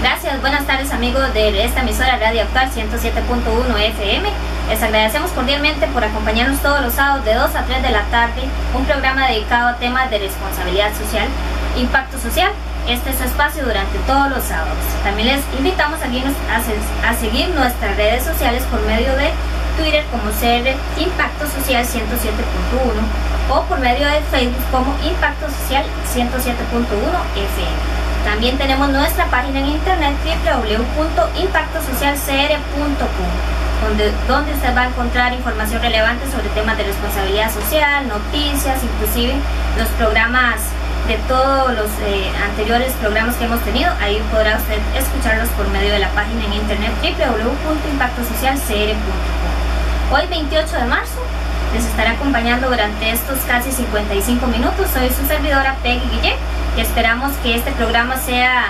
Gracias, buenas tardes amigos de esta emisora Radio Actual 107.1 FM. Les agradecemos cordialmente por acompañarnos todos los sábados de 2 a 3 de la tarde, un programa dedicado a temas de responsabilidad social, impacto social. Este es su espacio durante todos los sábados. También les invitamos a seguir nuestras redes sociales por medio de Twitter como CR Impacto Social 107.1 o por medio de Facebook como Impacto Social 107.1 FM. También tenemos nuestra página en internet www.impactosocialcr.com, donde usted va a encontrar información relevante sobre temas de responsabilidad social, noticias, inclusive los programas de todos los anteriores programas que hemos tenido. Ahí podrá usted escucharlos por medio de la página en internet www.impactosocialcr.com. Hoy 28 de marzo les estaré acompañando durante estos casi 55 minutos. Soy su servidora Peggy Guillén y esperamos que este programa sea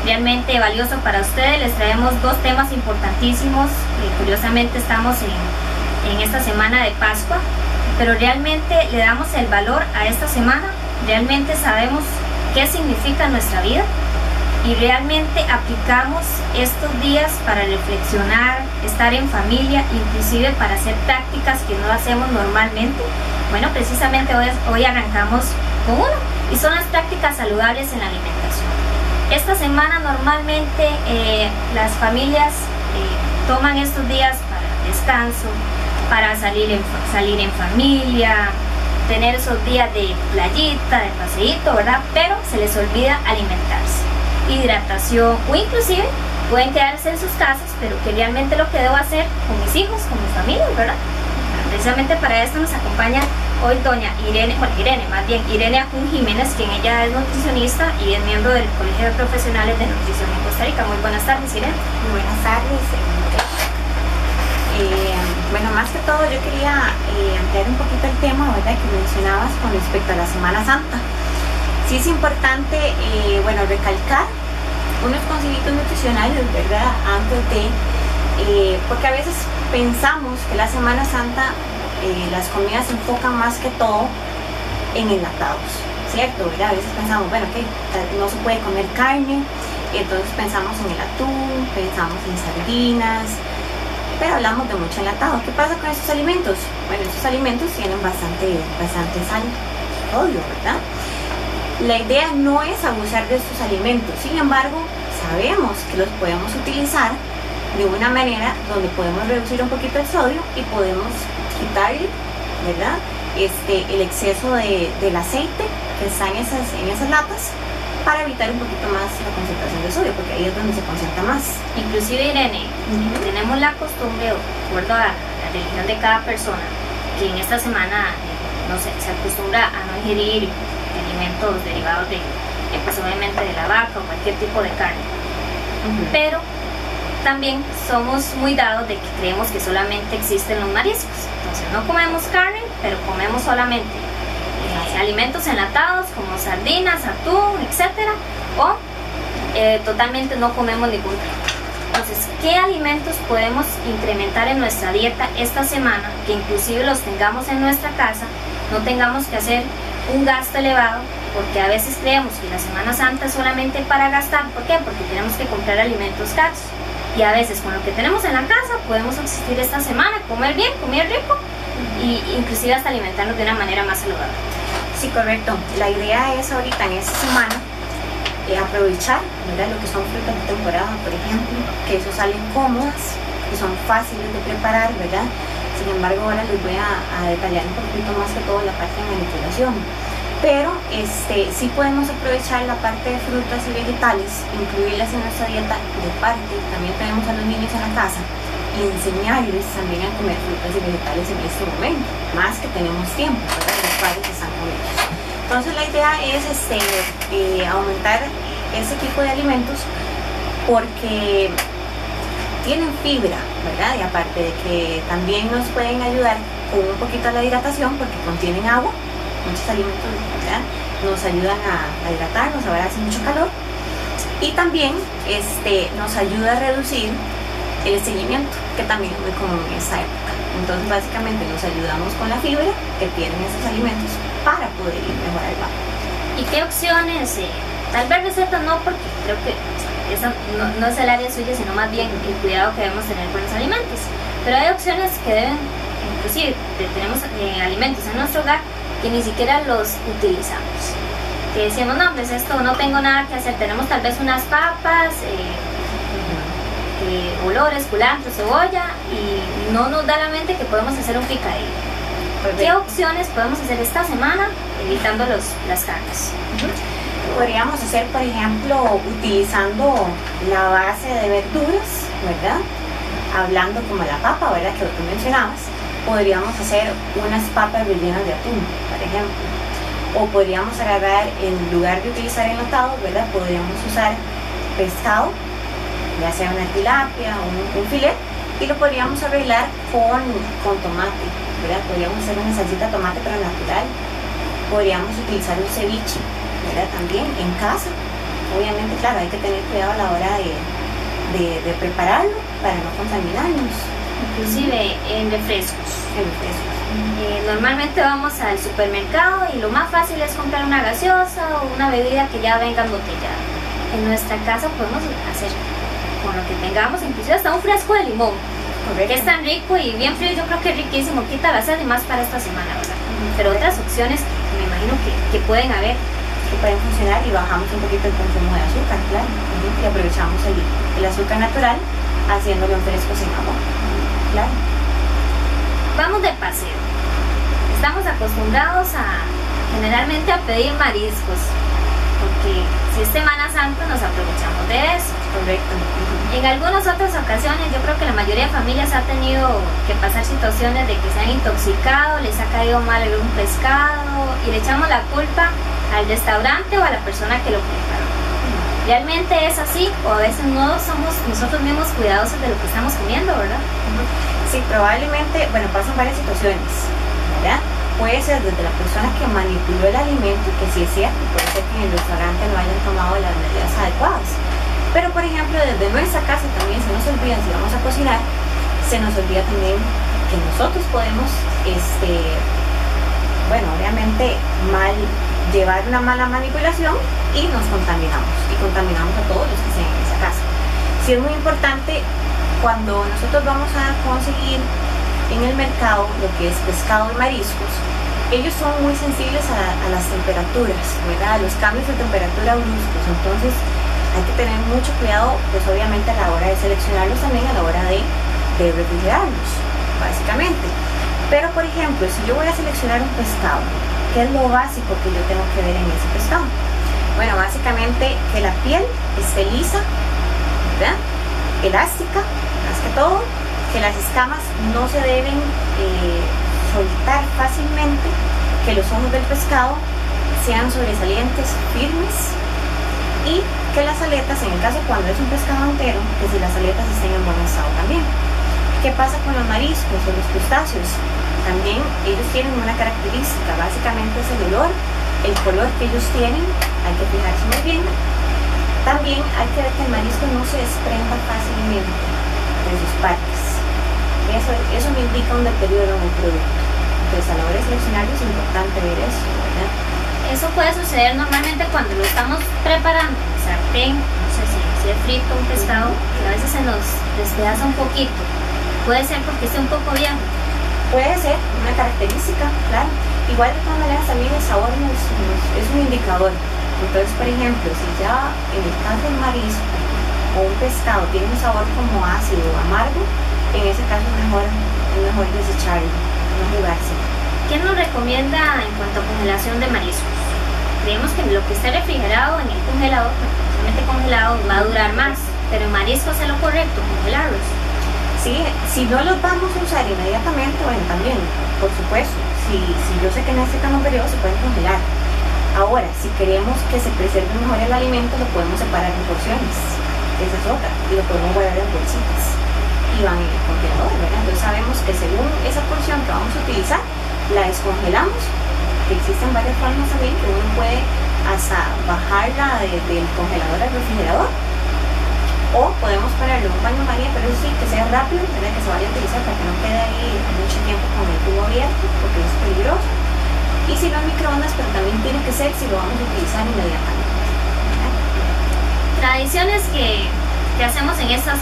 realmente valioso para ustedes. Les traemos dos temas importantísimos. Curiosamente estamos en esta semana de Pascua, pero realmente le damos el valor a esta semana. Realmente sabemos qué significa nuestra vida y realmente aplicamos estos días para reflexionar, estar en familia, inclusive para hacer prácticas que no hacemos normalmente. Bueno, precisamente hoy arrancamos con uno, y son las prácticas saludables en la alimentación. Esta semana normalmente las familias toman estos días para descanso, para salir en familia, tener esos días de playita, de paseíto, ¿verdad? Pero se les olvida alimentarse, hidratación, o inclusive pueden quedarse en sus casas, pero que realmente lo que debo hacer con mis hijos, con mi familia, ¿verdad? Precisamente para esto nos acompaña hoy doña Irene Ajun Jiménez, quien ella es nutricionista y es miembro del Colegio de Profesionales de Nutrición en Costa Rica. Muy buenas tardes, Irene. Muy buenas tardes. Bueno, más que todo yo quería ampliar un poquito el tema, ¿verdad?, que mencionabas con respecto a la Semana Santa. Sí es importante, recalcar unos conceptos nutricionales, ¿verdad?, antes de, porque a veces pensamos que la Semana Santa las comidas se enfocan más que todo en enlatados, ¿cierto? ¿Verdad? A veces pensamos, bueno, que no se puede comer carne, entonces pensamos en el atún, pensamos en sardinas, pero hablamos de mucho enlatado. ¿Qué pasa con estos alimentos? Bueno, estos alimentos tienen bastante sal, sodio, ¿verdad? La idea no es abusar de estos alimentos, sin embargo, sabemos que los podemos utilizar de una manera donde podemos reducir un poquito el sodio y podemos quitarle, ¿verdad?, el exceso del aceite que está en esas latas, para evitar un poquito más la concentración de sodio, porque ahí es donde se concentra más. Inclusive, Irene, tenemos la costumbre, de acuerdo a la religión de cada persona, que en esta semana se acostumbra a no ingerir alimentos derivados pues obviamente de la vaca o cualquier tipo de carne. Pero también somos muy dados de que creemos que solamente existen los mariscos. Entonces no comemos carne, pero comemos solamente alimentos enlatados como sardinas, atún, etcétera, o totalmente no comemos ningún tipo. Entonces, ¿qué alimentos podemos incrementar en nuestra dieta esta semana, que inclusive los tengamos en nuestra casa, no tengamos que hacer un gasto elevado? Porque a veces creemos que la Semana Santa es solamente para gastar. ¿Por qué? Porque tenemos que comprar alimentos caros, y a veces con lo que tenemos en la casa podemos subsistir esta semana, comer bien, comer rico, y inclusive hasta alimentarnos de una manera más saludable. Sí, correcto. La idea es ahorita en esta semana aprovechar, ¿verdad?, lo que son frutas de temporada, por ejemplo, que eso salen cómodas, que son fáciles de preparar, ¿verdad? Sin embargo, ahora les voy a detallar un poquito más que todo la parte de manipulación. Pero sí podemos aprovechar la parte de frutas y vegetales, incluirlas en nuestra dieta de parte. También tenemos a los niños en la casa y enseñarles también a comer frutas y vegetales en este momento, más que tenemos tiempo, ¿verdad?, los padres están con ellos. Entonces la idea es aumentar ese tipo de alimentos porque tienen fibra, ¿verdad?, y aparte de que también nos pueden ayudar con un poquito a la hidratación porque contienen agua. Muchos alimentos, ¿verdad?, nos ayudan a hidratarnos, ahora hace mucho calor, y también nos ayuda a reducir el estreñimiento, que también es muy común en esta época. Entonces básicamente nos ayudamos con la fibra que tienen estos alimentos para poder ir mejor al baño. ¿Y qué opciones Tal vez recetas no, porque creo que eso no es el área suya, sino más bien el cuidado que debemos tener con los alimentos. Pero hay opciones que deben, inclusive tenemos alimentos en nuestro hogar que ni siquiera los utilizamos. Que decimos, no, pues esto no tengo nada que hacer, tenemos tal vez unas papas, olores, culantro, cebolla, y no nos da la mente que podemos hacer un picadillo. ¿Qué opciones podemos hacer esta semana evitando las carnes? Podríamos hacer, por ejemplo, utilizando la base de verduras, ¿verdad? Hablando como la papa, ¿verdad? Que tú mencionabas, podríamos hacer unas papas rellenas de atún, por ejemplo. O podríamos agarrar, en lugar de utilizar enlatado, ¿verdad? Podríamos usar pescado, ya sea una tilapia o un filet, y lo podríamos arreglar con tomate, ¿verdad? Podríamos hacer una salsita de tomate pero natural. Podríamos utilizar un ceviche, ¿verdad? También en casa. Obviamente, claro, hay que tener cuidado a la hora de prepararlo para no contaminarnos. Inclusive en refrescos. Normalmente vamos al supermercado y lo más fácil es comprar una gaseosa o una bebida que ya venga embotellada. En nuestra casa podemos hacer con lo que tengamos, inclusive hasta un fresco de limón. Correcto. Que es tan rico y bien frío, yo creo que es riquísimo, quita la sed y más para esta semana, ¿verdad? Pero otras opciones me imagino que pueden haber, que pueden funcionar, y bajamos un poquito el consumo de azúcar, claro, y aprovechamos el azúcar natural haciéndolo en frescos sin agua, claro. Vamos de paseo. Estamos acostumbrados generalmente a pedir mariscos, porque si es Semana Santa nos aprovechamos de eso. Correcto. En algunas otras ocasiones yo creo que la mayoría de familias ha tenido que pasar situaciones de que se han intoxicado, les ha caído mal algún pescado y le echamos la culpa al restaurante o a la persona que lo preparó. ¿Realmente es así? O a veces no somos nosotros mismos cuidadosos de lo que estamos comiendo, ¿verdad? Sí, probablemente, bueno, pasan varias situaciones, ¿verdad? Puede ser desde la persona que manipuló el alimento, que sí es cierto, puede ser que en el restaurante no hayan tomado las medidas adecuadas. Pero, por ejemplo, desde nuestra casa también se nos olvida, si vamos a cocinar, se nos olvida también que nosotros podemos, obviamente, llevar una mala manipulación y nos contaminamos. Y contaminamos a todos los que estén en esa casa. Sí es muy importante cuando nosotros vamos a conseguir en el mercado lo que es pescado y mariscos. Ellos son muy sensibles a las temperaturas, ¿verdad? A los cambios de temperatura bruscos. Entonces hay que tener mucho cuidado, pues obviamente a la hora de seleccionarlos, también a la hora de refrigerarlos, básicamente. Pero por ejemplo, si yo voy a seleccionar un pescado, ¿qué es lo básico que yo tengo que ver en ese pescado? Bueno, básicamente que la piel esté lisa, ¿verdad? Elástica, más que todo, que las escamas no se deben soltar fácilmente, que los ojos del pescado sean sobresalientes, firmes, y que las aletas, en el caso cuando es un pescado entero, que si las aletas estén en buen estado también. ¿Qué pasa con los mariscos o los crustáceos? También ellos tienen una característica, básicamente es el olor, el color que ellos tienen, hay que fijarse muy bien. También hay que ver que el marisco no se desprenda fácilmente de sus partes. Eso me indica un deterioro en el producto. Entonces a la hora de seleccionarlo es importante ver eso, ¿verdad? Eso puede suceder normalmente cuando lo estamos preparando en el sartén, no sé si es frito un pescado, que a veces se nos despedaza un poquito. Puede ser porque esté un poco viejo. Puede ser una característica, claro. Igual de todas maneras también el sabor es un indicador. Entonces, por ejemplo, si ya en el caso del marisco o un pescado tiene un sabor como ácido o amargo, en ese caso es mejor desecharlo, no jugarse. ¿Qué nos recomienda en cuanto a congelación de mariscos? Creemos que lo que esté refrigerado en el congelador, prácticamente congelado, va a durar más, pero en mariscos es lo correcto, congelarlos. Sí, si no los vamos a usar inmediatamente, bueno, también, por supuesto, si yo sé que necesitan un periodo, se pueden congelar. Ahora, si queremos que se preserve mejor el alimento, lo podemos separar en porciones, esa es otra, y lo podemos guardar en bolsitas y van en el congelador, ¿verdad? Entonces sabemos que según esa porción que vamos a utilizar, la descongelamos, que existen varias formas también, que uno puede hasta bajarla del congelador al refrigerador, o podemos ponerle un baño María, pero eso sí, que sea rápido, ¿verdad? Que se vaya a utilizar para que no quede ahí mucho tiempo con el tubo abierto, porque es peligroso. Y si no en microondas, pero también tiene que ser si lo vamos a utilizar inmediatamente, ¿verdad? adiciones que hacemos en estas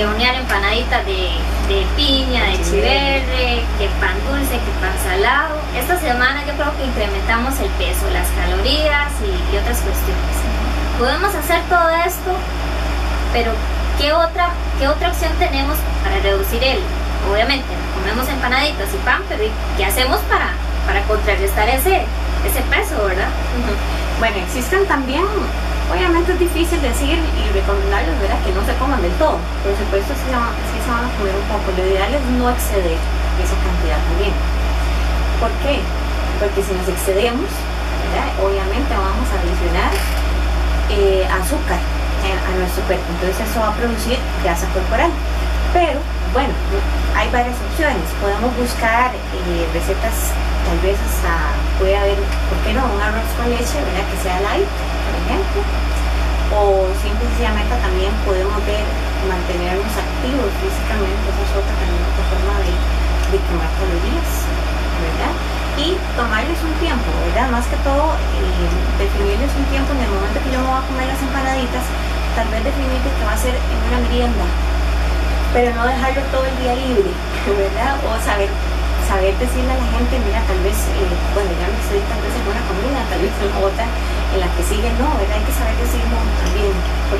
hornear empanaditas de piña, de chiverre, que pan dulce, que pan salado. Esta semana yo creo que incrementamos el peso, las calorías y otras cuestiones. Podemos hacer todo esto, pero ¿qué otra opción tenemos para reducir obviamente comemos empanaditas y pan, pero ¿qué hacemos para contrarrestar ese peso, verdad? Bueno, existen también, obviamente es difícil decir y recomendarles, ¿verdad?, que no se coman del todo. Por supuesto sí se van a comer un poco. Lo ideal es no exceder esa cantidad también. ¿Por qué? Porque si nos excedemos, ¿verdad?, obviamente vamos a adicionar azúcar a nuestro cuerpo, entonces eso va a producir grasa corporal. Pero bueno, hay varias opciones. Podemos buscar recetas, tal vez hasta puede haber, ¿por qué no?, un arroz con leche, ¿verdad?, que sea light, por ejemplo. O simplemente también podemos mantenernos activos físicamente. Esa es otra forma de quemar calorías, ¿verdad? Y tomarles un tiempo, ¿verdad? Más que todo, definirles un tiempo en el momento que yo me voy a comer las empanaditas. Tal vez definir que va a ser en una merienda, pero no dejarlo todo el día libre, ¿verdad? O saber decirle a la gente, mira, tal vez, bueno, ya me estoy tal vez en una comida, tal vez en otra, en la que sigue, no, ¿verdad? Hay que saber decirlo también.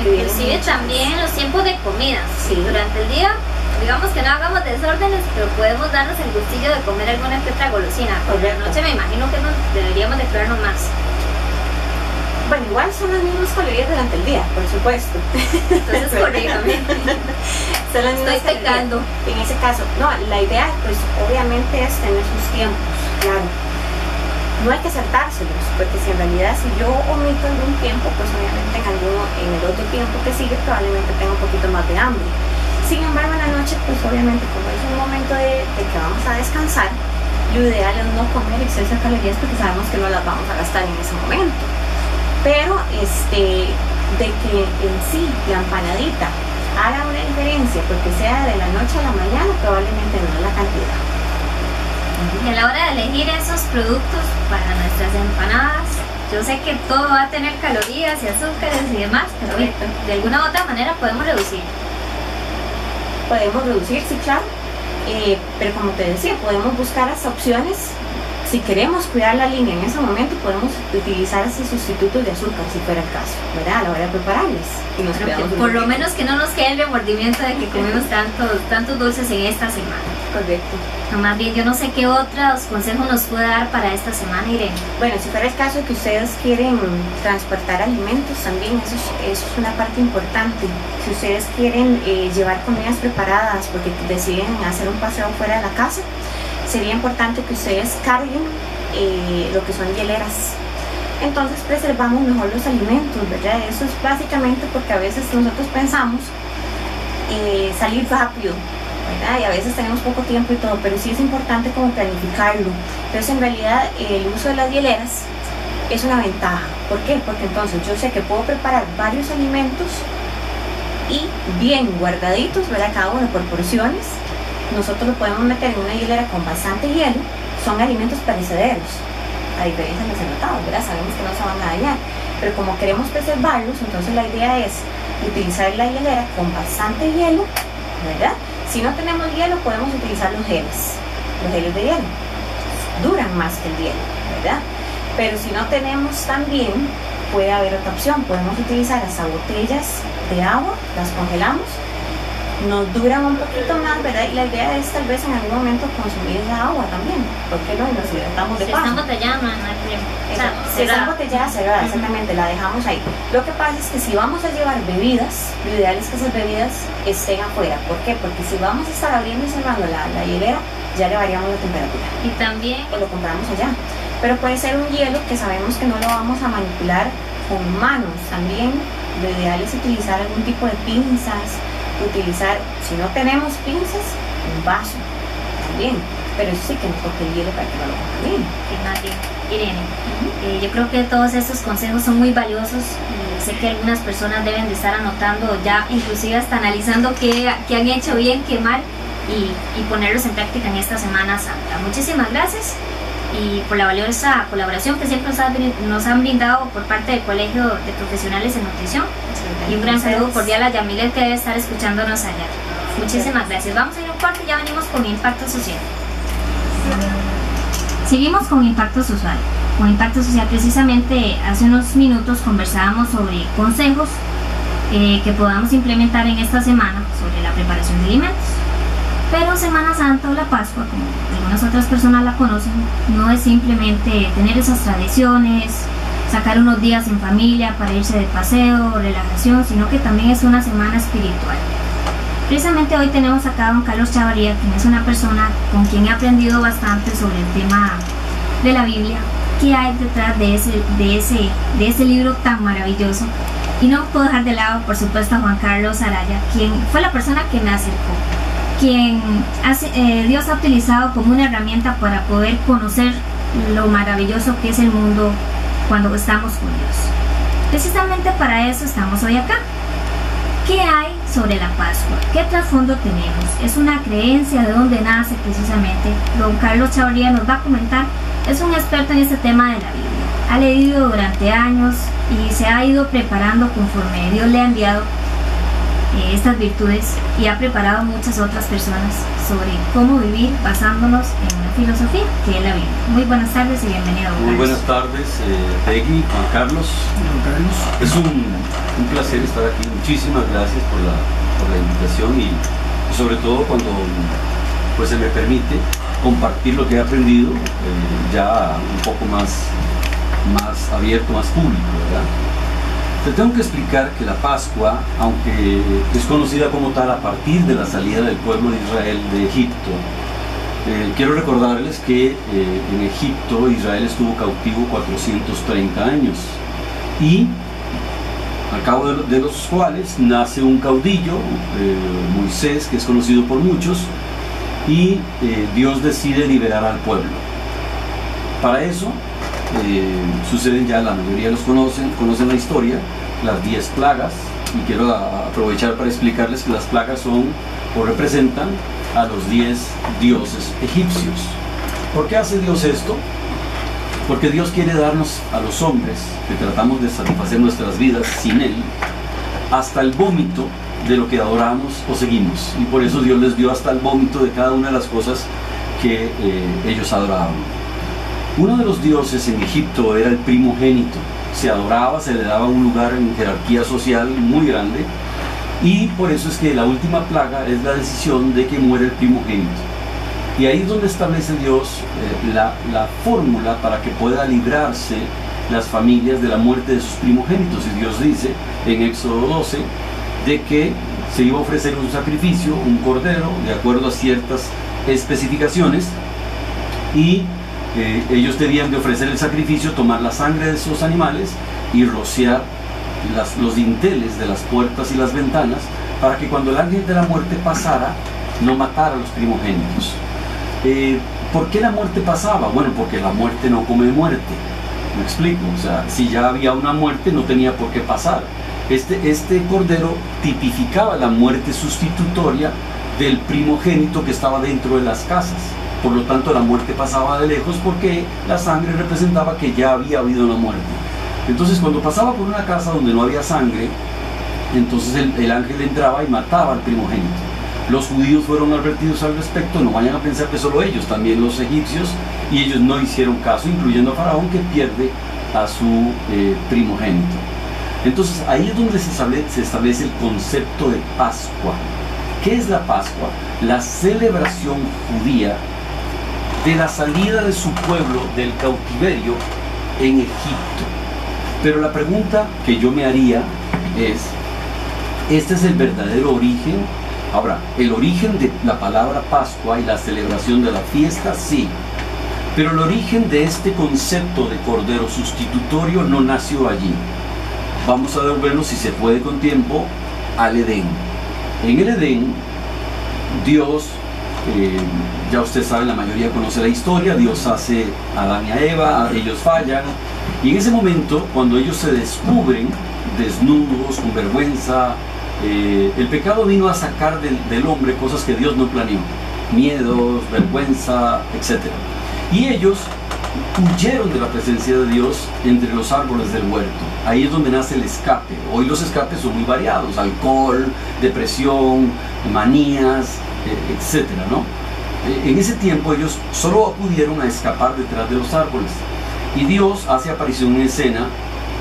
Inclusive también en los tiempos de comida, sí. Durante el día, digamos que no hagamos desórdenes, pero podemos darnos el gustillo de comer alguna que otra golosina. Por la noche me imagino que deberíamos de cuidarnos más. Bueno, igual son las mismas calorías durante el día, por supuesto. Entonces, corrígame. Estoy pecando. En ese caso, no, la idea, pues, obviamente es tener sus tiempos, claro. No hay que saltárselos, porque si en realidad si yo omito algún tiempo, pues obviamente en el otro tiempo que sigue probablemente tenga un poquito más de hambre. Sin embargo, en la noche, pues obviamente como es un momento de que vamos a descansar, lo ideal es no comer exceso de calorías porque sabemos que no las vamos a gastar en ese momento. Pero de que en sí la empanadita haga una diferencia porque sea de la noche a la mañana, probablemente no es la cantidad. Y a la hora de elegir esos productos para nuestras empanadas, yo sé que todo va a tener calorías y azúcares y demás, pero de alguna u otra manera podemos reducir. Podemos reducir, sí, claro, pero como te decía, podemos buscar hasta opciones. Si queremos cuidar la línea en ese momento, podemos utilizar esos sustitutos de azúcar, si fuera el caso, ¿verdad?, a la hora de prepararles. Y nos por lo menos que no nos quede el remordimiento de que comemos tantos dulces en esta semana. Correcto. No, más bien, yo no sé qué otros consejos nos puede dar para esta semana, Irene. Bueno, si fuera el caso de que ustedes quieren transportar alimentos, también eso es una parte importante. Si ustedes quieren llevar comidas preparadas porque deciden hacer un paseo fuera de la casa, sería importante que ustedes carguen lo que son hieleras. Entonces preservamos mejor los alimentos, ¿verdad? Eso es básicamente porque a veces nosotros pensamos salir rápido, ¿verdad? Y a veces tenemos poco tiempo y todo, pero sí es importante como planificarlo. Entonces en realidad el uso de las hieleras es una ventaja. ¿Por qué? Porque entonces yo sé que puedo preparar varios alimentos y bien guardaditos, ¿verdad?, cada uno por porciones. Nosotros lo podemos meter en una hielera con bastante hielo. Son alimentos perecederos, a diferencia de los enlatados, ¿verdad? Sabemos que no se van a dañar, pero como queremos preservarlos, entonces la idea es utilizar la hielera con bastante hielo, ¿verdad? Si no tenemos hielo, podemos utilizar los geles de hielo. Duran más que el hielo, ¿verdad? Pero si no tenemos también, puede haber otra opción. Podemos utilizar hasta botellas de agua, las congelamos, nos duran un poquito más, ¿verdad? Y la idea es tal vez en algún momento consumir esa agua también, ¿por qué no? Y nos hidratamos de paso. Si está embotellada, no hay problema. Si está embotellada, cerrada, exactamente, la dejamos ahí. Lo que pasa es que si vamos a llevar bebidas, lo ideal es que esas bebidas estén afuera. ¿Por qué? Porque si vamos a estar abriendo y cerrando la hielera, ya le variamos la temperatura. Y también... o lo compramos allá. Pero puede ser un hielo que sabemos que no lo vamos a manipular con manos. También lo ideal es utilizar algún tipo de pinzas, utilizar, si no tenemos pinzas, un vaso también, pero eso sí que nos toque el hielo para que no lo contamine. Irene, yo creo que todos estos consejos son muy valiosos y sé que algunas personas deben de estar anotando ya, inclusive hasta analizando qué han hecho bien, qué mal y ponerlos en práctica en esta Semana Santa. Muchísimas gracias y por la valiosa colaboración que siempre nos han brindado por parte del Colegio de Profesionales en Nutrición. Y un gran saludo cordial a Yamilet, que debe estar escuchándonos allá. Muchísimas gracias. Vamos a ir a un corte y ya venimos con Impacto Social. Seguimos con Impacto Social. Con Impacto Social, precisamente hace unos minutos conversábamos sobre consejos que podamos implementar en esta semana sobre la preparación de alimentos. Pero Semana Santa o la Pascua, como algunas otras personas la conocen, no es simplemente tener esas tradiciones, sacar unos días en familia para irse de paseo o relajación, sino que también es una semana espiritual. Precisamente hoy tenemos acá a don Carlos Chavarría, quien es una persona con quien he aprendido bastante sobre el tema de la Biblia, qué hay detrás de ese libro tan maravilloso. Y no puedo dejar de lado, por supuesto, a Juan Carlos Araya, quien fue la persona que me acercó, quien Dios ha utilizado como una herramienta para poder conocer lo maravilloso que es el mundo cuando estamos con Dios. Precisamente para eso estamos hoy acá. ¿Qué hay sobre la Pascua? ¿Qué trasfondo tenemos? ¿Es una creencia? ¿De dónde nace precisamente? Don Carlos Chavarría nos va a comentar. Es un experto en este tema de la Biblia. Ha leído durante años y se ha ido preparando conforme Dios le ha enviado estas virtudes, y ha preparado muchas otras personas sobre cómo vivir basándonos en una filosofía que es la Biblia. Muy buenas tardes y bienvenido. Muy buenas tardes, Peggy, Juan Carlos. Es un placer estar aquí. Muchísimas gracias por la invitación y sobre todo cuando pues se me permite compartir lo que he aprendido ya un poco más abierto, más público, ¿verdad? Te tengo que explicar que la Pascua, aunque es conocida como tal a partir de la salida del pueblo de Israel de Egipto, quiero recordarles que en Egipto Israel estuvo cautivo 430 años y al cabo de los cuales nace un caudillo, Moisés, que es conocido por muchos, y Dios decide liberar al pueblo. Para eso suceden, ya la mayoría los conocen la historia, las 10 plagas, y quiero aprovechar para explicarles que las plagas son o representan a los 10 dioses egipcios. ¿Por qué hace Dios esto? Porque Dios quiere darnos a los hombres que tratamos de satisfacer nuestras vidas sin Él, hasta el vómito de lo que adoramos o seguimos, y por eso Dios les dio hasta el vómito de cada una de las cosas que ellos adoraban. Uno de los dioses en Egipto era el primogénito. Se adoraba, se le daba un lugar en jerarquía social muy grande, y por eso es que la última plaga es la decisión de que muere el primogénito. Y ahí es donde establece Dios la fórmula para que pueda librarse las familias de la muerte de sus primogénitos. Y Dios dice en Éxodo 12 de que se iba a ofrecer un sacrificio, un cordero, de acuerdo a ciertas especificaciones, y ellos debían de ofrecer el sacrificio, tomar la sangre de esos animales y rociar los dinteles de las puertas y las ventanas, para que cuando el ángel de la muerte pasara, no matara a los primogénitos. ¿Por qué la muerte pasaba? Bueno, porque la muerte no come muerte. ¿Me explico? O sea, si ya había una muerte, no tenía por qué pasar. Este cordero tipificaba la muerte sustitutoria del primogénito que estaba dentro de las casas. Por lo tanto, la muerte pasaba de lejos porque la sangre representaba que ya había habido una muerte. Entonces, cuando pasaba por una casa donde no había sangre, entonces el ángel entraba y mataba al primogénito. Los judíos fueron advertidos al respecto. No vayan a pensar que solo ellos, también los egipcios, y ellos no hicieron caso, incluyendo a Faraón, que pierde a su primogénito. Entonces, ahí es donde se establece el concepto de Pascua. ¿Qué es la Pascua? La celebración judía de la salida de su pueblo del cautiverio en Egipto. Pero la pregunta que yo me haría es, ¿este es el verdadero origen? Ahora, el origen de la palabra Pascua y la celebración de la fiesta, sí. Pero el origen de este concepto de cordero sustitutorio no nació allí. Vamos a devolvernos, si se puede con tiempo, al Edén. En el Edén, Dios, ya usted sabe, la mayoría conoce la historia, Dios hace a Adán y a Eva, ellos fallan, y en ese momento, cuando ellos se descubren desnudos, con vergüenza, el pecado vino a sacar del hombre cosas que Dios no planeó, miedos, vergüenza, etc. Y ellos huyeron de la presencia de Dios entre los árboles del huerto. Ahí es donde nace el escape. Hoy los escapes son muy variados: alcohol, depresión, manías, etcétera, ¿no? En ese tiempo ellos solo acudieron a escapar detrás de los árboles. Y Dios hace aparición en escena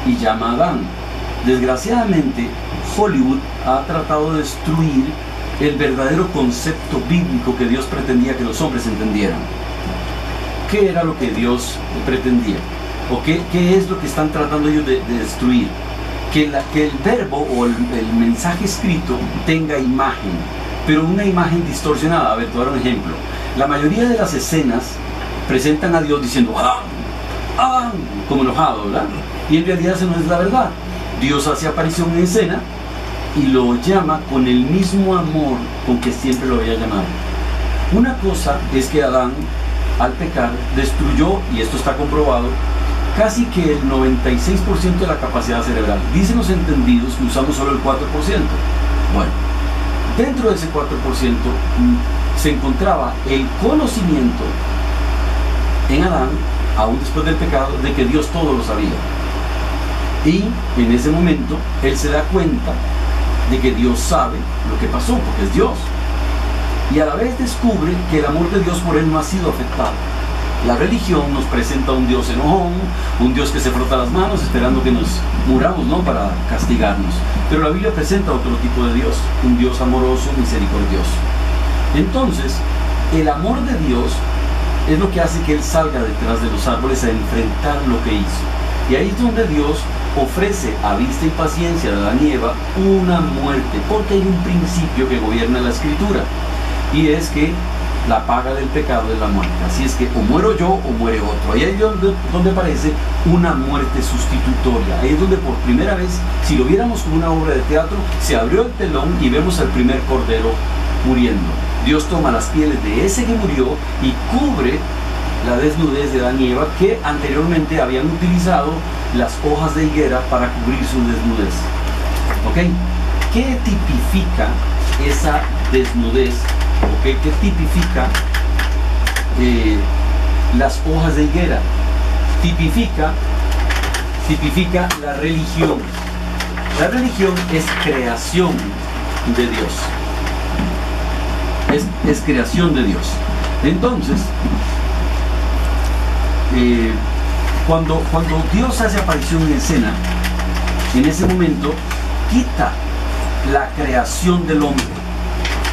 y llama a Adán. Desgraciadamente, Hollywood ha tratado de destruir el verdadero concepto bíblico que Dios pretendía que los hombres entendieran. ¿Qué era lo que Dios pretendía? ¿O qué es lo que están tratando ellos de destruir? Que el verbo o el mensaje escrito tenga imagen, pero una imagen distorsionada. A ver, te voy a dar un ejemplo. La mayoría de las escenas presentan a Dios diciendo ¡ah! ¡ah! Como enojado, ¿verdad? Y en realidad eso no es la verdad. Dios hace aparición en escena y lo llama con el mismo amor con que siempre lo había llamado. Una cosa es que Adán, al pecar, destruyó, y esto está comprobado, casi que el 96% de la capacidad cerebral. Dicen los entendidos que usamos solo el 4%. Bueno, dentro de ese 4% se encontraba el conocimiento en Adán, aún después del pecado, de que Dios todo lo sabía. Y en ese momento él se da cuenta de que Dios sabe lo que pasó, porque es Dios. Y a la vez descubre que el amor de Dios por él no ha sido afectado. La religión nos presenta un Dios enojón, un Dios que se frota las manos esperando que nos muramos, ¿no?, para castigarnos. Pero la Biblia presenta otro tipo de Dios, un Dios amoroso, misericordioso. Entonces, el amor de Dios es lo que hace que él salga detrás de los árboles a enfrentar lo que hizo. Y ahí es donde Dios ofrece a vista y paciencia de Adán y Eva una muerte, porque hay un principio que gobierna la Escritura, y es que la paga del pecado es la muerte. Así es que o muero yo o muere otro. Ahí es donde aparece una muerte sustitutoria. Ahí es donde por primera vez, si lo viéramos como una obra de teatro, se abrió el telón y vemos al primer cordero muriendo. Dios toma las pieles de ese que murió y cubre la desnudez de Adán y Eva, que anteriormente habían utilizado las hojas de higuera para cubrir su desnudez. ¿Ok? ¿Qué tipifica esa desnudez? ¿Ok? ¿Qué tipifica las hojas de higuera? Tipifica la religión. La religión es creación de Dios. Es creación de Dios. Entonces, cuando Dios hace aparición en escena, en ese momento quita la creación del hombre.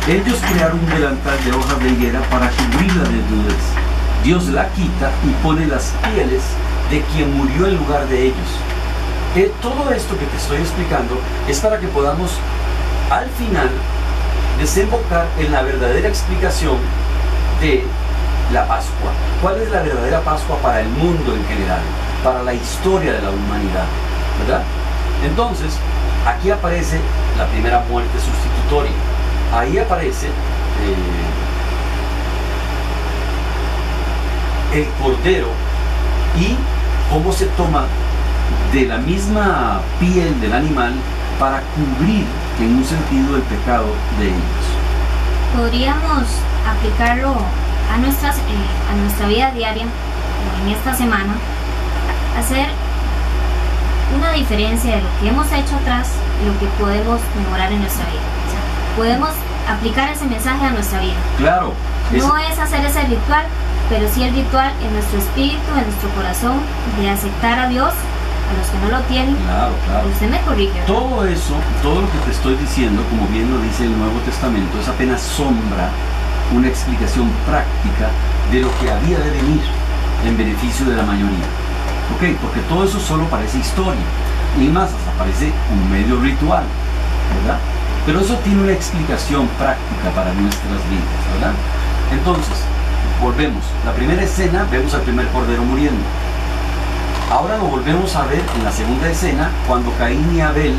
Ellos crearon un delantal de hojas de higuera para cubrir la desnudez. Dios la quita y pone las pieles de quien murió en lugar de ellos. Todo esto que te estoy explicando es para que podamos al final desembocar en la verdadera explicación de la Pascua. ¿Cuál es la verdadera Pascua para el mundo en general? Para la historia de la humanidad, ¿verdad? Entonces, aquí aparece la primera muerte sustitutoria. Ahí aparece el cordero y cómo se toma de la misma piel del animal para cubrir en un sentido el pecado de ellos. Podríamos aplicarlo a nuestra vida diaria, en esta semana, hacer una diferencia de lo que hemos hecho atrás y lo que podemos mejorar en nuestra vida. O sea, podemos aplicar ese mensaje a nuestra vida. Claro. No es hacer ese ritual, pero sí el ritual en nuestro espíritu, en nuestro corazón, de aceptar a Dios, a los que no lo tienen. Claro, claro. Usted me corrige. Todo eso, todo lo que te estoy diciendo, como bien lo dice el Nuevo Testamento, es apenas sombra, una explicación práctica de lo que había de venir en beneficio de la mayoría. ¿Ok? Porque todo eso solo parece historia. Y más, hasta parece un medio ritual, ¿verdad? Pero eso tiene una explicación práctica para nuestras vidas, ¿verdad? Entonces, volvemos. La primera escena, vemos al primer cordero muriendo. Ahora lo volvemos a ver en la segunda escena, cuando Caín y Abel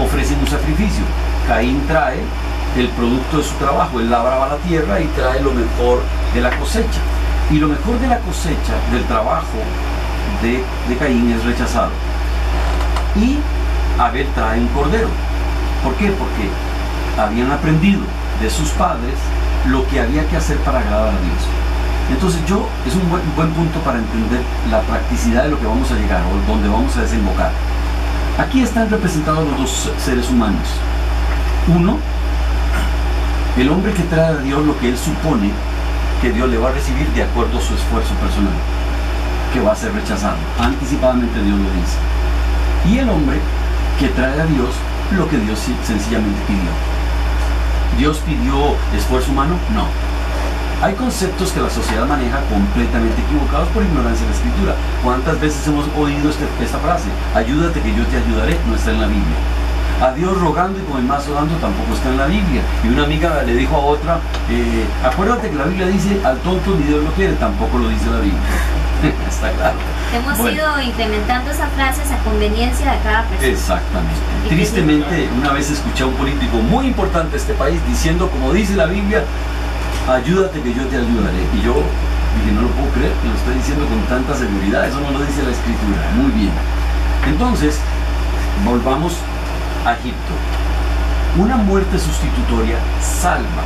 ofrecen un sacrificio. Caín trae el producto de su trabajo, él labraba la tierra y trae lo mejor de la cosecha. Y lo mejor de la cosecha, del trabajo de Caín, es rechazado. Y Abel trae un cordero. ¿Por qué? Porque habían aprendido de sus padres lo que había que hacer para agradar a Dios. Entonces es un buen punto para entender la practicidad de lo que vamos a llegar o donde vamos a desembocar. Aquí están representados los dos seres humanos. Uno, el hombre que trae a Dios lo que él supone que Dios le va a recibir de acuerdo a su esfuerzo personal, que va a ser rechazado. Anticipadamente Dios lo dice. Y el hombre que trae a Dios lo que Dios sencillamente pidió. ¿Dios pidió esfuerzo humano? No. Hay conceptos que la sociedad maneja completamente equivocados por ignorancia de la Escritura. ¿Cuántas veces hemos oído esta frase? Ayúdate que yo te ayudaré, no está en la Biblia. A Dios rogando y con el mazo dando tampoco está en la Biblia. Y una amiga le dijo a otra, acuérdate que la Biblia dice, al tonto ni Dios lo quiere, tampoco lo dice la Biblia. Está claro. Hemos ido incrementando esas frases a conveniencia de cada persona. Exactamente. Tristemente, una vez escuché a un político muy importante de este país diciendo, como dice la Biblia, ayúdate que yo te ayudaré. Y yo dije, no lo puedo creer, que lo estoy diciendo con tanta seguridad, eso no lo dice la Escritura. Muy bien. Entonces, volvamos a Egipto. Una muerte sustitutoria salva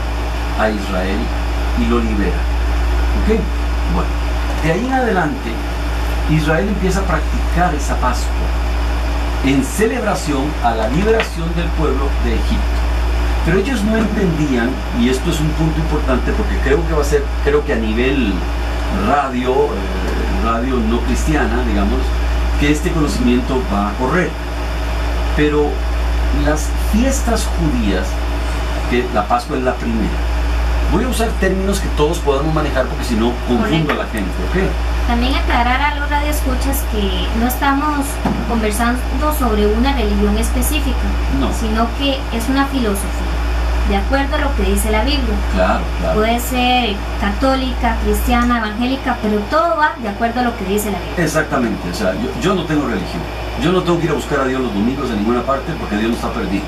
a Israel y lo libera. ¿Ok? Bueno, de ahí en adelante, Israel empieza a practicar esa Pascua en celebración a la liberación del pueblo de Egipto. Pero ellos no entendían, y esto es un punto importante porque creo que a nivel radio no cristiana, digamos, que este conocimiento va a correr. Pero las fiestas judías, que la Pascua es la primera, voy a usar términos que todos podamos manejar porque si no confundo a la gente, ¿ok? También aclarar a los radioescuchas que no estamos conversando sobre una religión específica, no, sino que es una filosofía, de acuerdo a lo que dice la Biblia. Claro, claro. Puede ser católica, cristiana, evangélica, pero todo va de acuerdo a lo que dice la Biblia. Exactamente, o sea, yo no tengo religión. Yo no tengo que ir a buscar a Dios los domingos en ninguna parte porque Dios no está perdido.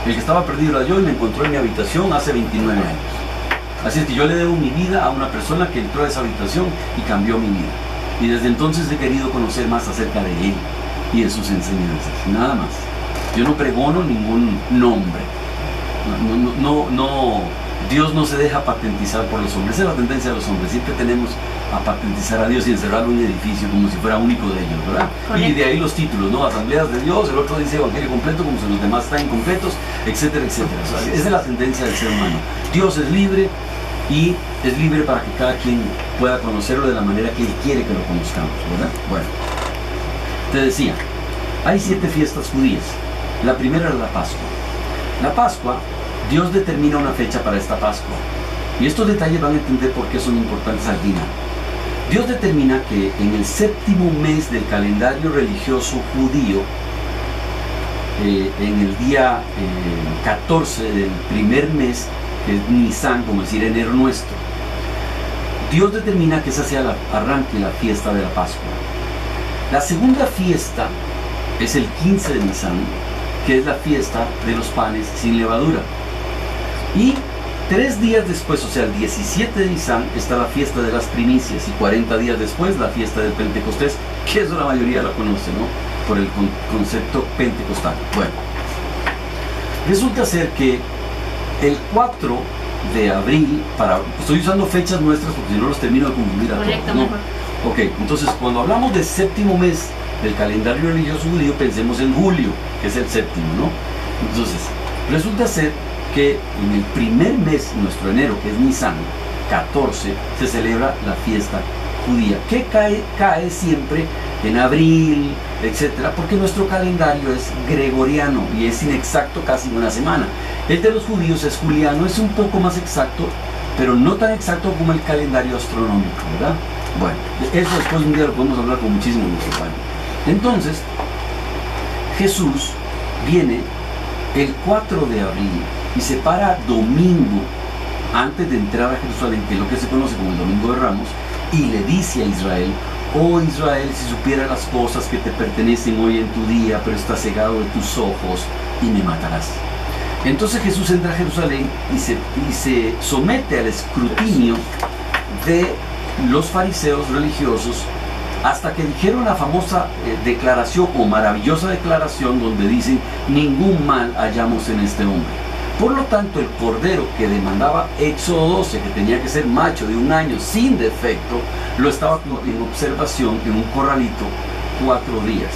El que estaba perdido era yo y me encontró en mi habitación hace 29 años. Así es que yo le debo mi vida a una persona que entró a esa habitación y cambió mi vida. Y desde entonces he querido conocer más acerca de Él y de sus enseñanzas, nada más. Yo no pregono ningún nombre. No, Dios no se deja patentizar por los hombres. Esa es la tendencia de los hombres. Siempre tenemos a patentizar a Dios y encerrarlo en un edificio como si fuera único de ellos, ¿verdad? Correcto. Y de ahí los títulos, ¿no? Asambleas de Dios, el otro dice Evangelio completo, como si los demás están incompletos, etcétera, etcétera. O sea, esa es la tendencia del ser humano. Dios es libre y es libre para que cada quien pueda conocerlo de la manera que Él quiere que lo conozcamos, ¿verdad? Bueno, te decía, hay 7 fiestas judías. La primera es la Pascua. La Pascua, Dios determina una fecha para esta Pascua. Y estos detalles van a entender por qué son importantes al final. Dios determina que en el 7º mes del calendario religioso judío, en el día 14 del primer mes, que es Nisan, como decir enero nuestro, Dios determina que esa sea arranque la fiesta de la Pascua. La segunda fiesta es el 15 de Nisan, que es la fiesta de los panes sin levadura. Y 3 días después, o sea el 17 de Nisan, está la fiesta de las primicias, y 40 días después la fiesta del Pentecostés, que eso la mayoría la conoce, ¿no? Por el concepto pentecostal. Bueno, resulta ser que el 4 de abril, estoy usando fechas nuestras porque si no los termino de confundir a todos, ¿no? Ok, entonces cuando hablamos del 7º mes del calendario religioso judío, pensemos en julio, que es el 7º, ¿no? Entonces, resulta ser que en el primer mes, nuestro enero, que es Nisan, 14, se celebra la fiesta judía, que cae siempre en abril, etcétera, porque nuestro calendario es gregoriano y es inexacto casi una semana. El de los judíos es juliano, es un poco más exacto, pero no tan exacto como el calendario astronómico, ¿verdad? Bueno, eso después un día lo podemos hablar con muchísimo gusto. Entonces, Jesús viene el 4 de abril y se para domingo antes de entrar a Jerusalén, que es lo que se conoce como el Domingo de Ramos, y le dice a Israel: oh Israel, si supiera las cosas que te pertenecen hoy en tu día, pero estás cegado de tus ojos y me matarás. Entonces Jesús entra a Jerusalén y se somete al escrutinio de los fariseos religiosos, hasta que dijeron la famosa declaración o maravillosa declaración donde dicen: ningún mal hallamos en este hombre. Por lo tanto, el cordero que demandaba Éxodo 12, que tenía que ser macho de 1 año sin defecto, lo estaba en observación en un corralito 4 días.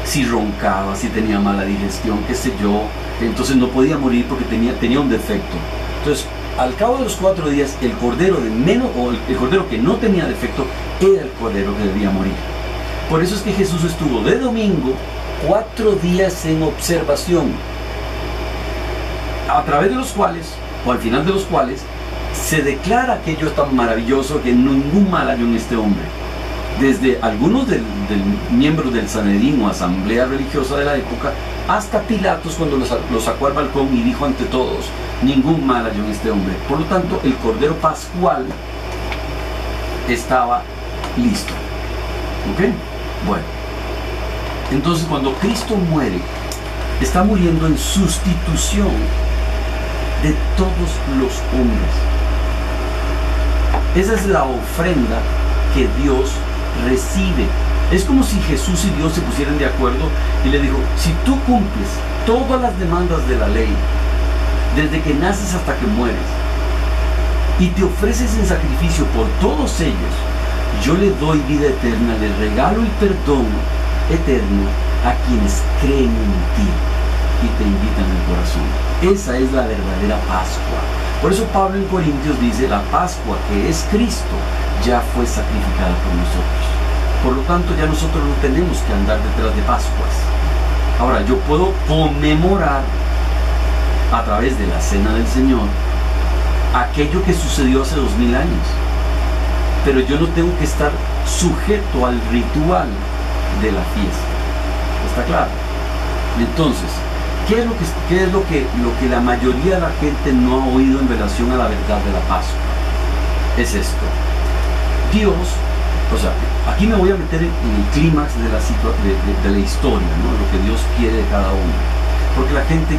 Si roncaba, si tenía mala digestión, qué sé yo, entonces no podía morir porque tenía un defecto. Entonces, al cabo de los 4 días, el cordero el cordero que no tenía defecto era el cordero que debía morir. Por eso es que Jesús estuvo de domingo 4 días en observación, a través de los cuales, o al final de los cuales, se declara aquello tan maravilloso que ningún mal halló en este hombre. Desde algunos miembros del Sanedrín o asamblea religiosa de la época, hasta Pilatos cuando lo sacó al balcón y dijo ante todos, ningún mal halló en este hombre. Por lo tanto, el Cordero Pascual estaba listo. ¿Ok? Bueno, entonces cuando Cristo muere, está muriendo en sustitución de todos los hombres. Esa es la ofrenda que Dios recibe. Es como si Jesús y Dios se pusieran de acuerdo y le dijo, si tú cumples todas las demandas de la ley, desde que naces hasta que mueres, y te ofreces en sacrificio por todos ellos, yo le doy vida eterna, le regalo el perdón eterno a quienes creen en ti y te invitan al corazón. Esa es la verdadera Pascua. Por eso Pablo en Corintios dice, la Pascua que es Cristo ya fue sacrificada por nosotros. Por lo tanto, ya nosotros no tenemos que andar detrás de Pascuas. Ahora, yo puedo conmemorar a través de la Cena del Señor aquello que sucedió hace 2000 años. Pero yo no tengo que estar sujeto al ritual de la fiesta. ¿Está claro? Entonces, ¿qué es lo que la mayoría de la gente no ha oído en relación a la verdad de la Pascua? Es esto. Dios, o sea, aquí me voy a meter en el clímax de la historia, ¿no? Lo que Dios quiere de cada uno. Porque la gente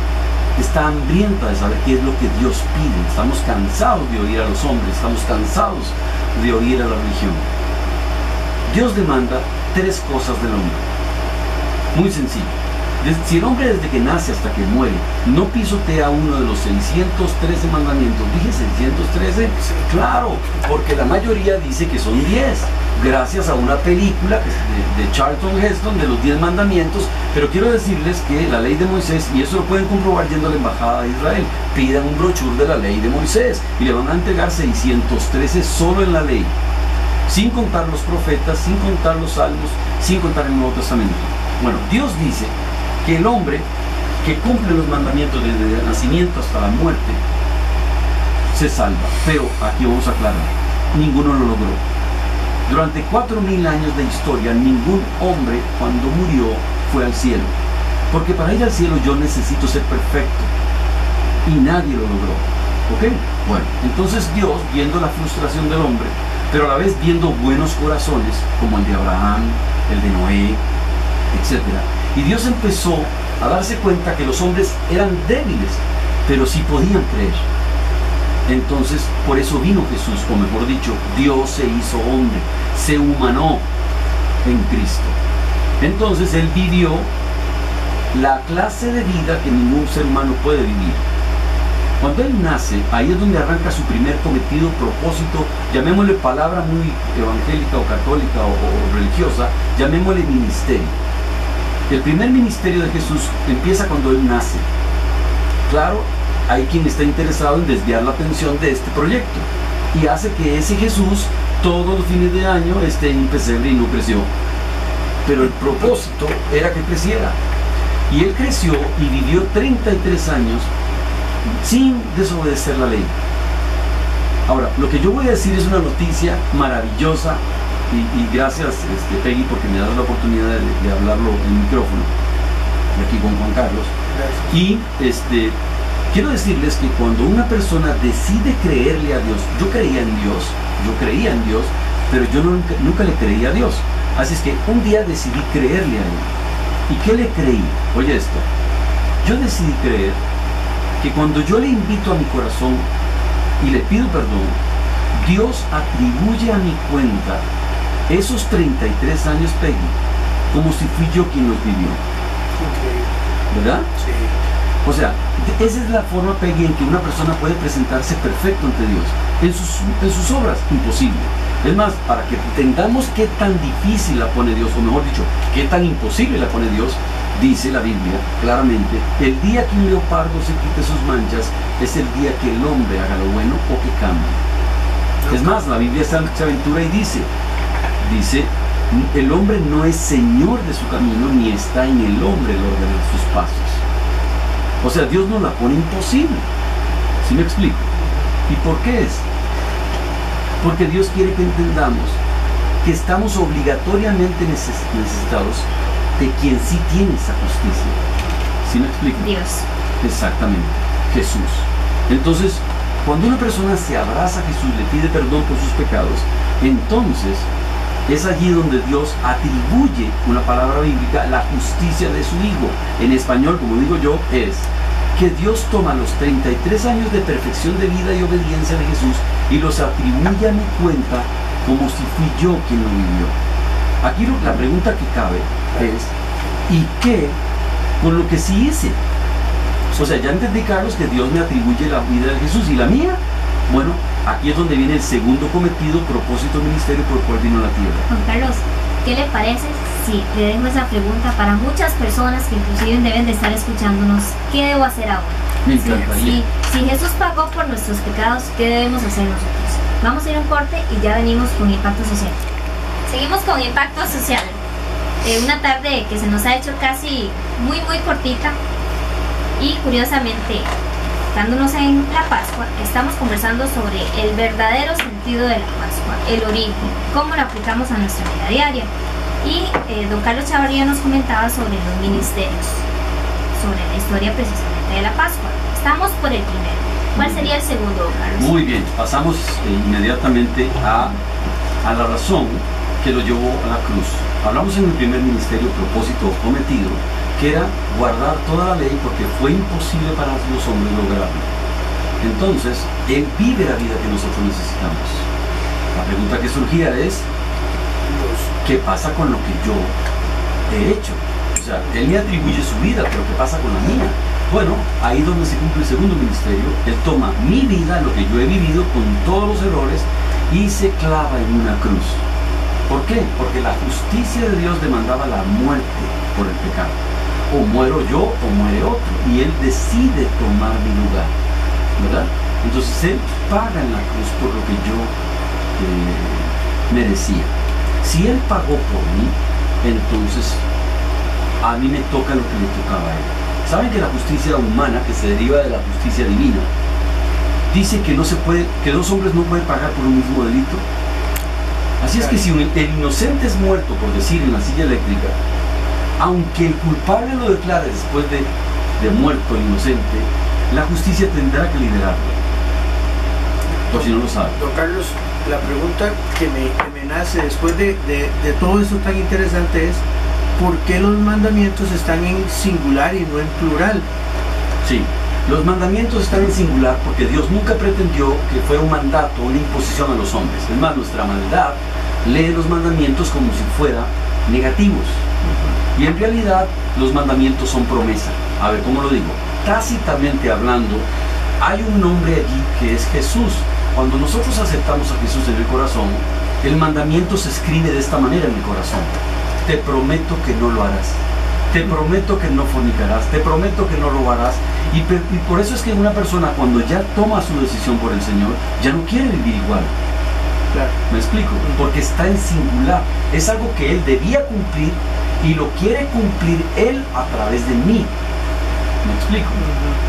está hambrienta de saber qué es lo que Dios pide. Estamos cansados de oír a los hombres, estamos cansados de oír a la religión. Dios demanda 3 cosas del hombre. Muy sencillo. Si el hombre desde que nace hasta que muere no pisotea uno de los 613 mandamientos, dije 613, claro, porque la mayoría dice que son 10, gracias a una película de Charlton Heston de los 10 mandamientos, pero quiero decirles que la ley de Moisés, y eso lo pueden comprobar yendo a la embajada de Israel, pidan un brochure de la ley de Moisés y le van a entregar 613 solo en la ley, sin contar los profetas, sin contar los salmos, sin contar el Nuevo Testamento. Bueno, Dios dice que el hombre que cumple los mandamientos desde el nacimiento hasta la muerte se salva. Pero aquí vamos a aclarar, ninguno lo logró. Durante 4000 años de historia, ningún hombre cuando murió fue al cielo. Porque para ir al cielo yo necesito ser perfecto. Y nadie lo logró. ¿Ok? Bueno, entonces Dios, viendo la frustración del hombre, pero a la vez viendo buenos corazones, como el de Abraham, el de Noé, etc. Y Dios empezó a darse cuenta que los hombres eran débiles, pero sí podían creer. Entonces, por eso vino Jesús, o mejor dicho, Dios se hizo hombre, se humanó en Cristo. Entonces, Él vivió la clase de vida que ningún ser humano puede vivir. Cuando Él nace, ahí es donde arranca su primer cometido, propósito, llamémosle palabra muy evangélica o católica o religiosa, llamémosle ministerio. El primer ministerio de Jesús empieza cuando Él nace. Claro, hay quien está interesado en desviar la atención de este proyecto y hace que ese Jesús todos los fines de año esté en un pesebre y no creció. Pero el propósito era que creciera. Y Él creció y vivió 33 años sin desobedecer la ley. Ahora, lo que yo voy a decir es una noticia maravillosa. Y gracias Peggy porque me das la oportunidad de hablarlo en micrófono y aquí con Juan Carlos. Gracias. Y quiero decirles que cuando una persona decide creerle a Dios, yo creía en Dios, pero yo nunca le creía a Dios. Así es que un día decidí creerle a Él. ¿Y qué le creí? Oye esto, yo decidí creer que cuando yo le invito a mi corazón y le pido perdón, Dios atribuye a mi cuenta esos 33 años, Peggy, como si fui yo quien los vivió. Increíble. ¿Verdad? Sí. O sea, esa es la forma, Peggy, en que una persona puede presentarse perfecto ante Dios. En sus obras, imposible. Es más, para que entendamos qué tan difícil la pone Dios, o mejor dicho, qué tan imposible la pone Dios, dice la Biblia claramente: el día que un leopardo se quite sus manchas es el día que el hombre haga lo bueno o que cambie. Es más, la Biblia se aventura y dice, el hombre no es señor de su camino, ni está en el hombre el orden de sus pasos. O sea, Dios nos la pone imposible. ¿Sí me explico? ¿Y por qué es? Porque Dios quiere que entendamos que estamos obligatoriamente necesitados de quien sí tiene esa justicia. ¿Sí me explico? Dios. Exactamente, Jesús. Entonces, cuando una persona se abraza a Jesús, le pide perdón por sus pecados, entonces es allí donde Dios atribuye, una palabra bíblica, la justicia de su Hijo. En español, como digo yo, es que Dios toma los 33 años de perfección de vida y obediencia de Jesús y los atribuye a mi cuenta como si fui yo quien lo vivió. Aquí la pregunta que cabe es: ¿y qué con lo que sí hice? O sea, ya entendí, Carlos, que Dios me atribuye la vida de Jesús, y la mía, bueno, aquí es donde viene el segundo cometido, propósito, ministerio por el cual vino a la tierra. Juan Carlos, ¿qué le parece si le dejo esa pregunta para muchas personas que inclusive deben de estar escuchándonos? ¿Qué debo hacer ahora? Me encantaría. Si Jesús pagó por nuestros pecados, ¿qué debemos hacer nosotros? Vamos a ir a un corte y ya venimos con Impacto Social. Seguimos con Impacto Social. Una tarde que se nos ha hecho casi muy cortita, y curiosamente, estándonos en la Pascua, estamos conversando sobre el verdadero sentido de la Pascua, el origen, cómo lo aplicamos a nuestra vida diaria. Y don Carlos Chavarría nos comentaba sobre los ministerios, sobre la historia precisamente de la Pascua. Estamos por el primero. ¿Cuál sería el segundo, don Carlos? Muy bien, pasamos inmediatamente a la razón que lo llevó a la cruz. Hablamos en el primer ministerio, propósito o cometido, que era guardar toda la ley, porque fue imposible para los hombres lograrlo. Entonces, Él vive la vida que nosotros necesitamos. La pregunta que surgía es: ¿qué pasa con lo que yo he hecho? O sea, Él me atribuye su vida, pero ¿qué pasa con la mía? Bueno, ahí donde se cumple el segundo ministerio. Él toma mi vida, lo que yo he vivido con todos los errores, y se clava en una cruz. ¿Por qué? Porque la justicia de Dios demandaba la muerte por el pecado. O muero yo o muere otro, y Él decide tomar mi lugar, ¿verdad? Entonces Él paga en la cruz por lo que yo merecía. Si Él pagó por mí, entonces a mí me toca lo que le tocaba a Él. ¿Saben que la justicia humana, que se deriva de la justicia divina, dice que no se puede, que dos hombres no pueden pagar por un mismo delito? Así es que si el inocente es muerto, por decir, en la silla eléctrica, aunque el culpable lo declare después de muerto el inocente, la justicia tendrá que liberarlo. Por si no lo sabe. Don Carlos, la pregunta que me nace después de todo esto tan interesante es: ¿por qué los mandamientos están en singular y no en plural? Sí, los mandamientos están en singular porque Dios nunca pretendió que fuera un mandato, una imposición a los hombres. Es más, nuestra maldad lee los mandamientos como si fueran negativos. Y en realidad los mandamientos son promesa. A ver, ¿cómo lo digo? Tácitamente hablando, hay un nombre allí que es Jesús. Cuando nosotros aceptamos a Jesús en el corazón, el mandamiento se escribe de esta manera en el corazón: te prometo que no lo harás, te prometo que no fornicarás, te prometo que no robarás. Y por eso es que una persona, cuando ya toma su decisión por el Señor, ya no quiere vivir igual. Claro. ¿Me explico? Porque está en singular. Es algo que Él debía cumplir y lo quiere cumplir Él a través de mí. ¿Me explico?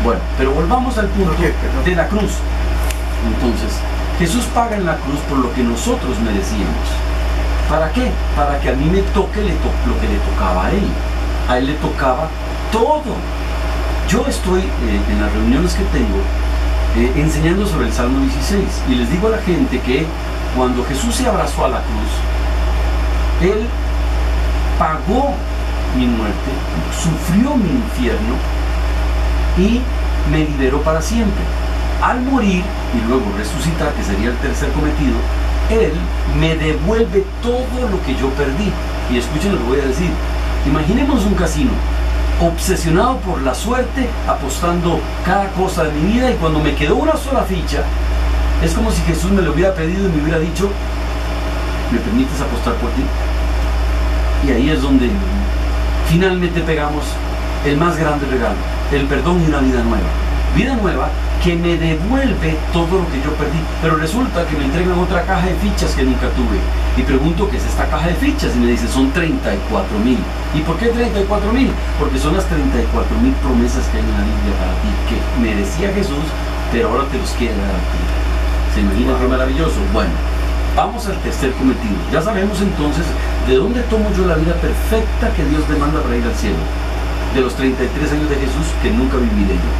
Bueno, pero volvamos al punto de la cruz. Entonces, Jesús paga en la cruz por lo que nosotros merecíamos. ¿Para qué? Para que a mí me toque lo que le tocaba a Él. A Él le tocaba todo. Yo estoy en las reuniones que tengo enseñando sobre el Salmo 16, y les digo a la gente que cuando Jesús se abrazó a la cruz, Él pagó mi muerte, sufrió mi infierno y me liberó para siempre. Al morir y luego resucitar, que sería el tercer cometido, Él me devuelve todo lo que yo perdí. Y escuchen lo que voy a decir. Imaginemos un casino obsesionado por la suerte, apostando cada cosa de mi vida, y cuando me quedó una sola ficha, es como si Jesús me lo hubiera pedido y me hubiera dicho, ¿me permites apostar por ti? Y ahí es donde finalmente pegamos el más grande regalo, el perdón y una vida nueva. Vida nueva que me devuelve todo lo que yo perdí. Pero resulta que me entregan otra caja de fichas que nunca tuve. Y pregunto, ¿qué es esta caja de fichas? Y me dicen, son 34,000. ¿Y por qué 34,000? Porque son las 34,000 promesas que hay en la Biblia para ti, que merecía Jesús, pero ahora te los quiere dar a ti. ¿Se imagina qué maravilloso? Bueno, vamos al tercer cometido. Ya sabemos entonces de dónde tomo yo la vida perfecta que Dios demanda para ir al cielo. De los 33 años de Jesús que nunca viviré yo.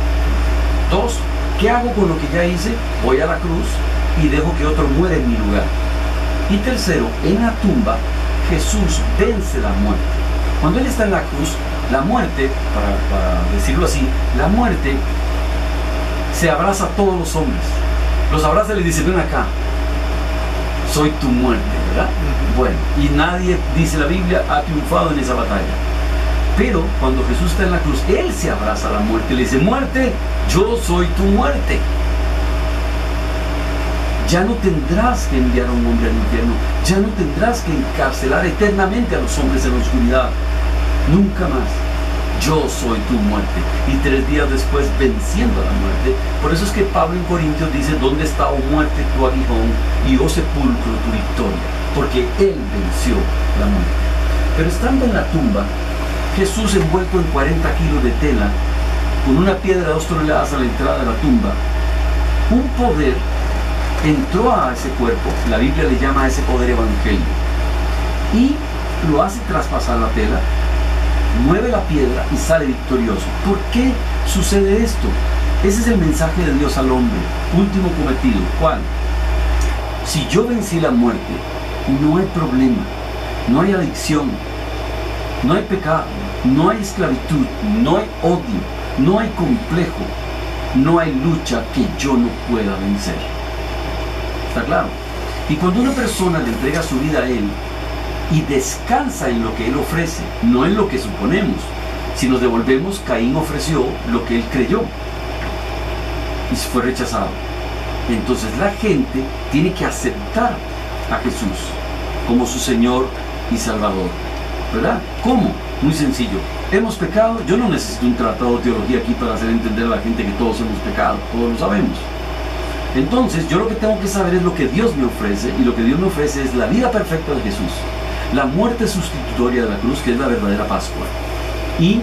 2. ¿Qué hago con lo que ya hice? Voy a la cruz y dejo que otro muera en mi lugar. Y tercero, en la tumba, Jesús vence la muerte. Cuando Él está en la cruz, la muerte, para decirlo así, la muerte se abraza a todos los hombres. Los abraza y les dice, ven acá, soy tu muerte, ¿verdad? Bueno, y nadie, dice la Biblia, ha triunfado en esa batalla. Pero cuando Jesús está en la cruz, Él se abraza a la muerte y le dice, muerte, yo soy tu muerte. Ya no tendrás que enviar a un hombre al infierno, ya no tendrás que encarcelar eternamente a los hombres en la oscuridad. Nunca más. Yo soy tu muerte. Y 3 días después, venciendo a la muerte. Por eso es que Pablo en Corintios dice, ¿dónde está, oh muerte, tu aguijón, y oh sepulcro, tu victoria? Porque Él venció la muerte. Pero estando en la tumba, Jesús envuelto en 40 kilos de tela, con una piedra de 2 toneladas a la entrada de la tumba, un poder entró a ese cuerpo, la Biblia le llama a ese poder evangelio, y lo hace traspasar la tela, mueve la piedra y sale victorioso. ¿Por qué sucede esto? Ese es el mensaje de Dios al hombre. Último cometido, ¿cuál? Si yo vencí la muerte, no hay problema, no hay adicción, no hay pecado, no hay esclavitud, no hay odio, no hay complejo, no hay lucha que yo no pueda vencer. ¿Está claro? Y cuando una persona le entrega su vida a Él y descansa en lo que Él ofrece, no en lo que suponemos. Si nos devolvemos, Caín ofreció lo que él creyó y fue rechazado. Entonces la gente tiene que aceptar a Jesús como su Señor y Salvador, ¿verdad? ¿Cómo? Muy sencillo. Hemos pecado. Yo no necesito un tratado de teología aquí para hacer entender a la gente que todos hemos pecado, todos lo sabemos. Entonces yo lo que tengo que saber es lo que Dios me ofrece, y lo que Dios me ofrece es la vida perfecta de Jesús, la muerte sustitutoria de la cruz, que es la verdadera Pascua, y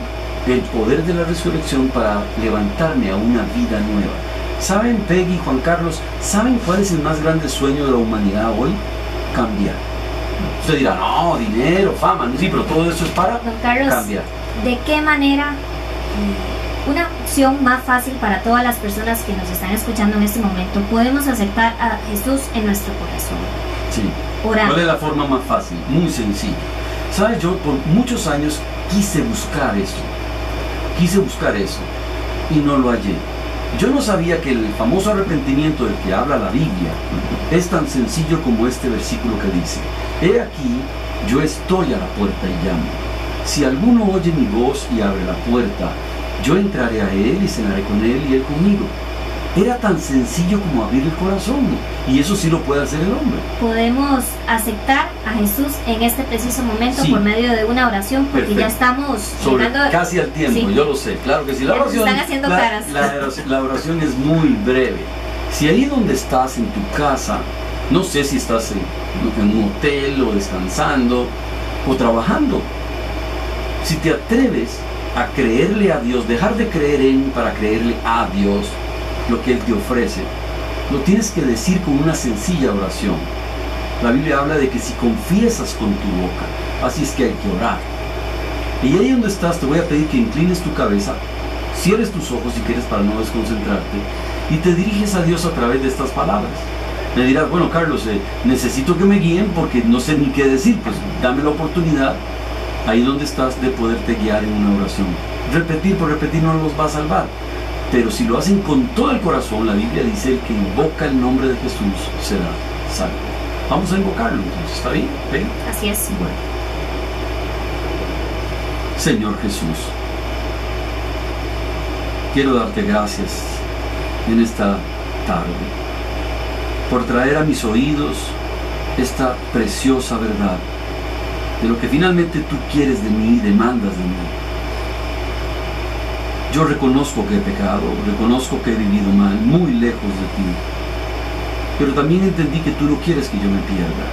el poder de la resurrección para levantarme a una vida nueva. ¿Saben, Peggy, Juan Carlos, saben cuál es el más grande sueño de la humanidad hoy? Cambiar. Usted dirá, no, dinero, fama, sí, pero todo eso es para Don Carlos, cambiar. ¿de qué manera una opción más fácil para todas las personas que nos están escuchando en este momento podemos aceptar a Jesús en nuestro corazón? Sí. Orando. ¿Cuál es la forma más fácil? Muy sencilla. ¿Sabes? Yo por muchos años quise buscar eso y no lo hallé. Yo no sabía que el famoso arrepentimiento del que habla la Biblia es tan sencillo como este versículo que dice: he aquí, yo estoy a la puerta y llamo. Si alguno oye mi voz y abre la puerta, yo entraré a él y cenaré con él y él conmigo. Era tan sencillo como abrir el corazón, y eso sí lo puede hacer el hombre. Podemos aceptar a Jesús en este preciso momento, sí, por medio de una oración, porque perfecto, ya estamos llegando casi al tiempo, sí, yo lo sé, claro que sí. La oración, están haciendo caras. La oración es muy breve. Si ahí donde estás, en tu casa, no sé si estás en un hotel o descansando o trabajando, si te atreves a creerle a Dios, dejar de creer en para creerle a Dios lo que Él te ofrece, lo tienes que decir con una sencilla oración. La Biblia habla de que si confiesas con tu boca, así es que hay que orar. Y ahí donde estás, te voy a pedir que inclines tu cabeza, cierres tus ojos si quieres para no desconcentrarte, y te diriges a Dios a través de estas palabras. Me dirás, bueno, Carlos, necesito que me guíen porque no sé ni qué decir. Pues dame la oportunidad, ahí donde estás, de poderte guiar en una oración. Repetir por repetir no los va a salvar, pero si lo hacen con todo el corazón, la Biblia dice: el que invoca el nombre de Jesús será salvo. Vamos a invocarlo entonces, ¿está bien? ¿Ven? Así es. Bueno. Señor Jesús, quiero darte gracias en esta tarde por traer a mis oídos esta preciosa verdad de lo que finalmente tú quieres de mí y demandas de mí. Yo reconozco que he pecado, reconozco que he vivido mal, muy lejos de ti, pero también entendí que tú no quieres que yo me pierda.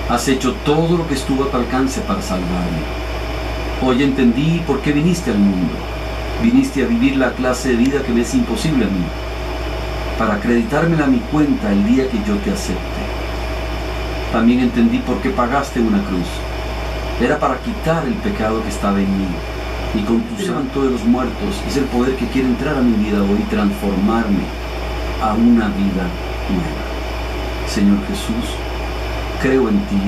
Has hecho todo lo que estuvo a tu alcance para salvarme. Hoy entendí por qué viniste al mundo. Viniste a vivir la clase de vida que me es imposible a mí, para acreditármela a mi cuenta el día que yo te acepte. También entendí por qué pagaste una cruz. Era para quitar el pecado que estaba en mí, y con tu santo de los muertos es el poder que quiere entrar a mi vida hoy y transformarme a una vida nueva. Señor Jesús, creo en ti,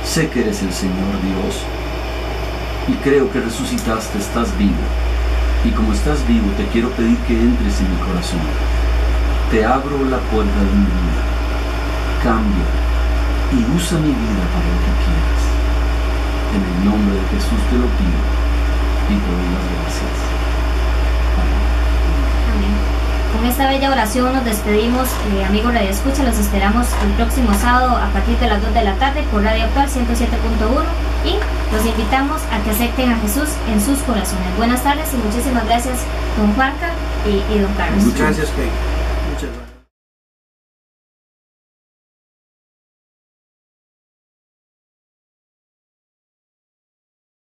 sé que eres el Señor Dios, y creo que resucitaste, estás vivo. Y como estás vivo, te quiero pedir que entres en mi corazón. Te abro la puerta de mi vida. Cambia y usa mi vida para lo que quieras. En el nombre de Jesús te lo pido y te doy las gracias. Amén. Con esta bella oración nos despedimos, amigos Radio Escucha. Los esperamos el próximo sábado a partir de las 2 de la tarde por Radio Actual 107.1 y los invitamos a que acepten a Jesús en sus corazones. Buenas tardes y muchísimas gracias, don Juanca y don Carlos. Muchas gracias, Peggy.